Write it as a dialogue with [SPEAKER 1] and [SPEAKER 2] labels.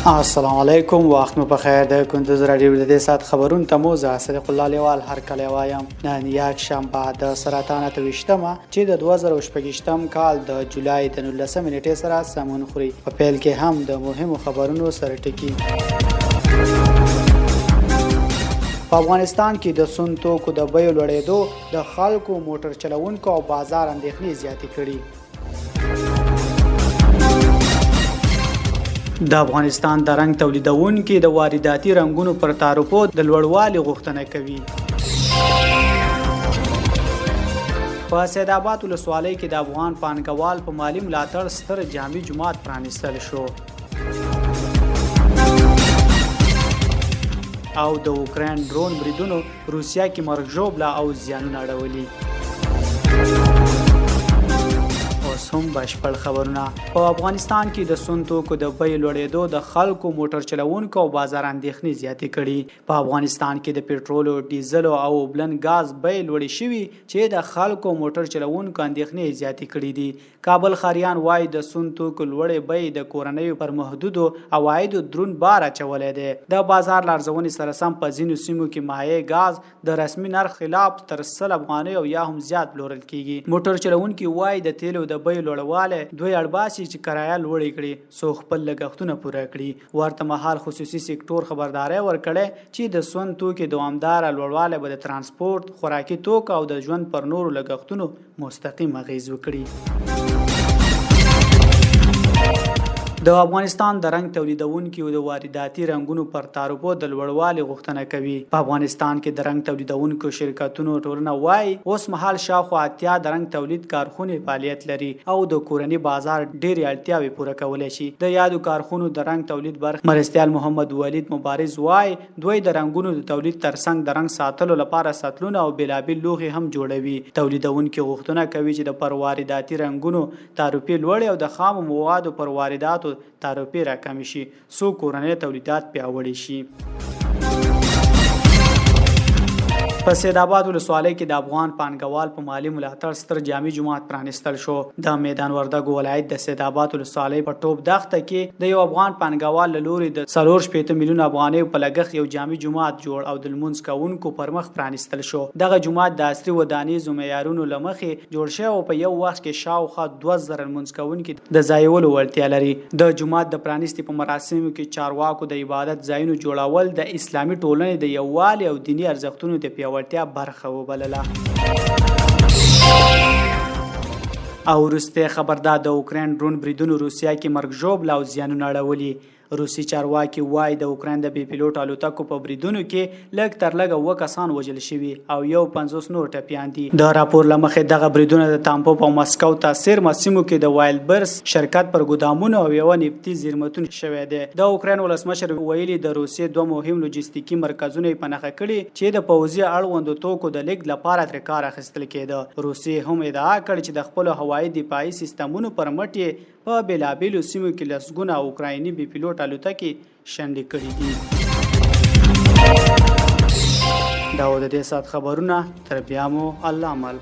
[SPEAKER 1] السلام علیکم، وخت مو بخیر. د کندوز رادیو د دې سات خبرون ته مو زه صدیق الله لیوال هر کله وایم. نن یک شنبه د سرطان ته وشتمه چې د 2018 کال د جولای د 19 نیټې سره سمون خوري. په پیل کې هم د مهمو خبرونو سره ټکی. په افغانستان کې د سون توکو د بیو لوړېدو د خلکو موټر چلوونکو او بازار اندېښنې زیاتې کړي. د افغانستان د رنګ تولیدونکي د وارداتي رنګونو پر تعرفو د لوړوالي غوښتنه کوي. په سید آباد ولسوالۍ کې د افغان پانګوال په مالی ملاتړ ستر جامع جومات پرانیستل شو. او د اوکراین ډرون بریدونو روسیا کې مرګ ژوبله او زیانونه اړولي. هم بشپړ خبرونه. په افغانستان کې د سون توکو د بیې لوړېدو د خلکو موټر چلوونکو او بازار اندېښنې زیاتې کړي. په افغانستان کې د پېټرولو، ډیزلو او بلند غاز بیې لوړې شوي چې د خلکو موټر چلوونکو اندېښنې زیاتې کړي دي. کابل ښاریان وایي د سون توکو لوړې بیې د کورنیو پر محدودو عوایدو دروند بار اچولی دی. د بازار لارزونې سره سم په ځینو سیمو کې مایع غاز د رسمي نرخ خلاف تر 100 افغانۍ او یا هم زیات پلورل کیږي. موټر چلوونکي وایي د تیلو د بیې لوړوالی دوی اړباسي چې کرایه لوړې کړي څو خپل لګښتونه پوره کړي. ورته مهال خصوصي سکتور خبرداری ورکړی چې د سون توکو دوامداره لوړوالی به د ترانسپورت، خوراکي توکو او د ژوند پر نورو لګښتونو مستقیم اغیز وکړي. د افغانستان د رنګ تولیدونکي او د وارداتي رنګونو پر تعرفو د لوړوالي غوښتنه کوي. په افغانستان کې د رنګ تولیدونکو شرکتونو ټولنه وایي اوس مهال شاوخوا 80 د رنګ تولید کارخونې فعالیت لري او د کورني بازار ډېرې اړتیاوې پوره کولی شي. د یادو کارخونو د رنګ تولید برخه مرستیال محمد ولید مبارز وایي دوی د رنګونو د تولید ترڅنګ د رنګ ساتلو لپاره سطلونه او بېلابېل لوښي هم جوړوي. تولیدونکي غوښتنه کوي چې د پر وارداتي رنګونو تعرفې لوړې او د خامو موادو پر وارداتو تعرفې راکمې شي څو کورنۍ تولیدات پیاوړي شي. په سید آباد ولسوالۍ کې د افغان پانګوال په مالی ملاتړ ستر جامع جومات پرانیستل شو. د میدان وردګو ولایت د سید آباد ولسوالۍ په ټوپ دښته کې د یو افغان پانګوال له لوري د 4.8 میلیون افغانۍ په لګښت یو جامع جومات جوړ او د لمونځ کوونکو پر مخ پرانیستل شو. دغه جومات د عصري ودانیزو معیارونو له مخې جوړ شوی او په یو وخت کې شاوخوا 2000 لمونځ کوونکي د ځایولو وړتیا لري. د جومات د پرانیستي په مراسمو کې چارواکو د عبادت ځایونو جوړول د اسلامي ټولنې د یووالي او دینی ارزښتونو د پیاوړتیا برخه وبلله. او وروستی خبر دا د اوکراین ډرون بریدونو روسیا کې مرګ ژوبله او زیانونه اړولي. روسي چارواکي وایي د اوکراین د بې پیلوټ الوتکو په بریدونو کې لږ تر لږه 2 کسان وژل شوي او یو 50 نور ټپیان دي. د راپور له مخې دغه بریدونه د تامپوف او مسکو تاثیر سیمو کې د وایلډ برس شرکت پر ګودامونو او یو نفتي زیرمتون شوی دی. د اوکراین ولسمشر ویلي د روسیې 2 مهم لوجستیکي مرکزونه په نښه کړي چې د پوځي اړوندو توکو د لیږد لپاره ترې کار اخیستل کېده. روسیې هم ادعا کړې چې د خپلو هوایي دفاعي سیستمونو پر مټ یې په بېلابېلو سیمو کې لسګونه اوکرایني بې پیلوټ الوتکې شنډې کړي دي. دا و د دې ساعت خبرونه. تر بیا مو الله مل.